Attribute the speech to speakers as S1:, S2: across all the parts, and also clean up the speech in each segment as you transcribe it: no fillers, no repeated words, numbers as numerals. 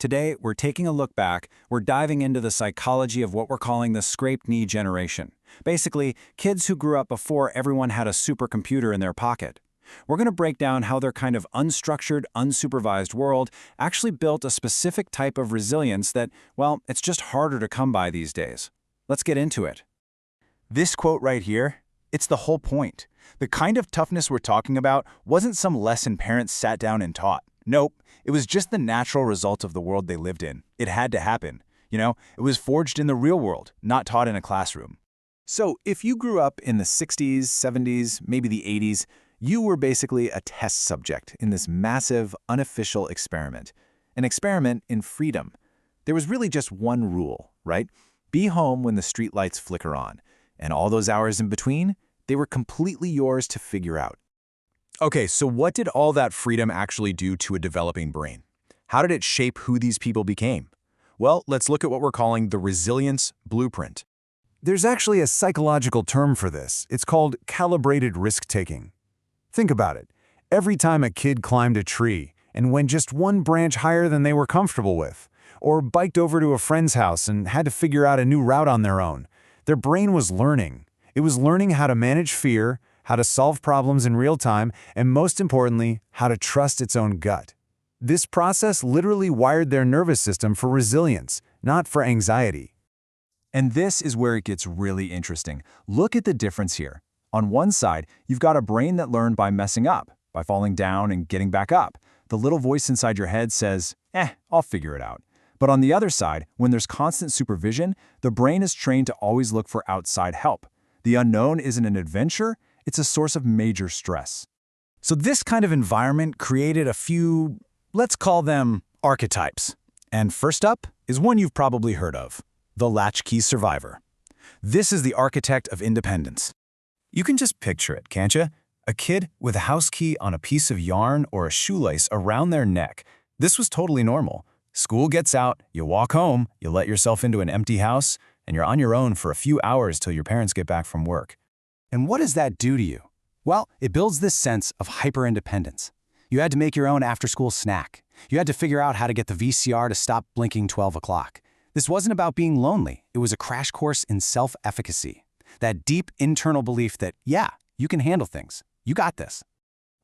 S1: Today, we're taking a look back. We're diving into the psychology of what we're calling the scraped knee generation. Basically, kids who grew up before everyone had a supercomputer in their pocket. We're going to break down how their kind of unstructured, unsupervised world actually built a specific type of resilience that, well, it's just harder to come by these days. Let's get into it.
S2: This quote right here, it's the whole point. The kind of toughness we're talking about wasn't some lesson parents sat down and taught. Nope, it was just the natural result of the world they lived in. It had to happen. It was forged in the real world, not taught in a classroom. So if you grew up in the 60s, 70s, maybe the 80s, you were basically a test subject in this massive, unofficial experiment. An experiment in freedom. There was really just one rule, right? Be home when the streetlights flicker on. And all those hours in between, they were completely yours to figure out. Okay, so what did all that freedom actually do to a developing brain? How did it shape who these people became? Well, let's look at what we're calling the resilience blueprint. There's actually a psychological term for this. It's called calibrated risk-taking. Think about it. Every time a kid climbed a tree and went just one branch higher than they were comfortable with, or biked over to a friend's house and had to figure out a new route on their own, their brain was learning. It was learning how to manage fear, how to solve problems in real time, and most importantly, how to trust its own gut. This process literally wired their nervous system for resilience, not for anxiety. And this is where it gets really interesting. Look at the difference here. On one side, you've got a brain that learned by messing up, by falling down and getting back up. The little voice inside your head says, I'll figure it out. But on the other side, when there's constant supervision, the brain is trained to always look for outside help. The unknown isn't an adventure, it's a source of major stress. So this kind of environment created a few, let's call them archetypes. And first up is one you've probably heard of, the latchkey survivor. This is the architect of independence. You can just picture it, can't you? A kid with a house key on a piece of yarn or a shoelace around their neck. This was totally normal. School gets out, you walk home, you let yourself into an empty house, and you're on your own for a few hours till your parents get back from work. And what does that do to you? Well, it builds this sense of hyper-independence. You had to make your own after-school snack. You had to figure out how to get the VCR to stop blinking 12 o'clock. This wasn't about being lonely. It was a crash course in self-efficacy. That deep internal belief that, yeah, you can handle things. You got this.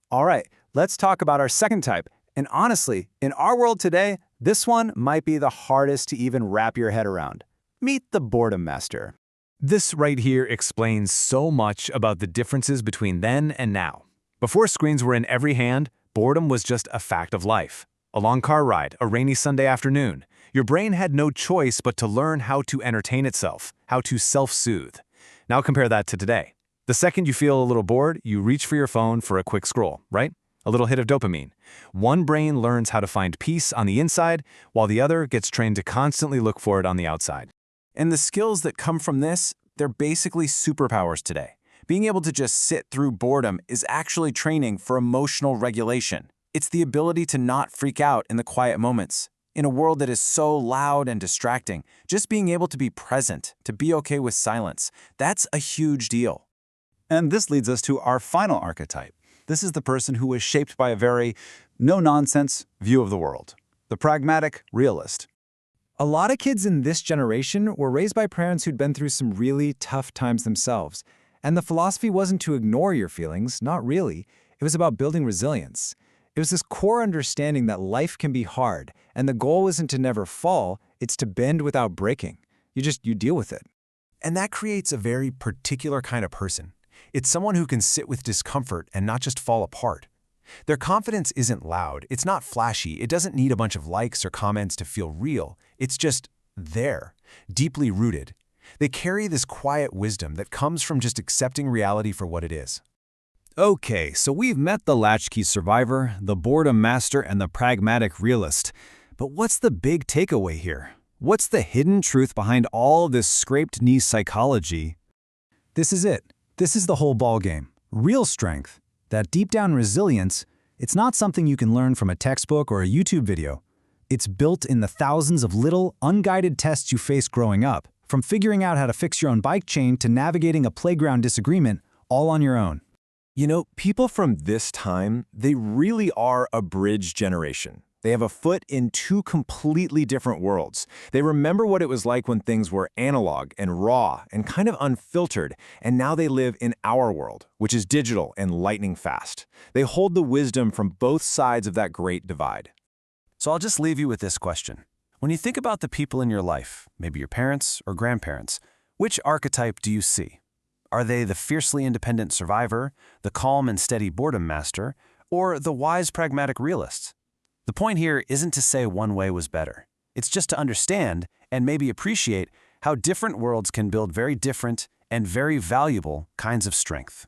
S2: All right, let's talk about our second type. And honestly, in our world today, this one might be the hardest to even wrap your head around. Meet the boredom master. This right here explains so much about the differences between then and now. Before screens were in every hand, boredom was just a fact of life. A long car ride, a rainy Sunday afternoon. Your brain had no choice but to learn how to entertain itself, how to self-soothe. Now compare that to today. The second you feel a little bored, you reach for your phone for a quick scroll, right? A little hit of dopamine. One brain learns how to find peace on the inside, while the other gets trained to constantly look for it on the outside. And the skills that come from this, they're basically superpowers today. Being able to just sit through boredom is actually training for emotional regulation. It's the ability to not freak out in the quiet moments. In a world that is so loud and distracting, just being able to be present, to be okay with silence, that's a huge deal. And this leads us to our final archetype. This is the person who was shaped by a very no-nonsense view of the world. The pragmatic realist. A lot of kids in this generation were raised by parents who'd been through some really tough times themselves. And the philosophy wasn't to ignore your feelings, not really. It was about building resilience. It was this core understanding that life can be hard, and the goal isn't to never fall, it's to bend without breaking. You deal with it. And that creates a very particular kind of person. It's someone who can sit with discomfort and not just fall apart. Their confidence isn't loud, it's not flashy, it doesn't need a bunch of likes or comments to feel real. It's just there, deeply rooted. They carry this quiet wisdom that comes from just accepting reality for what it is. Okay, so we've met the latchkey survivor, the boredom master, and the pragmatic realist. But what's the big takeaway here? What's the hidden truth behind all this scraped knee psychology? This is it. This is the whole ballgame. Real strength. That deep down resilience, it's not something you can learn from a textbook or a YouTube video. It's built in the thousands of little, unguided tests you face growing up, from figuring out how to fix your own bike chain to navigating a playground disagreement, all on your own.
S3: People from this time, they really are a bridge generation. They have a foot in two completely different worlds. They remember what it was like when things were analog and raw and kind of unfiltered, and now they live in our world, which is digital and lightning fast. They hold the wisdom from both sides of that great divide.
S1: So I'll just leave you with this question. When you think about the people in your life, maybe your parents or grandparents, which archetype do you see? Are they the fiercely independent survivor, the calm and steady boredom master, or the wise pragmatic realist? The point here isn't to say one way was better. It's just to understand and maybe appreciate how different worlds can build very different and very valuable kinds of strength.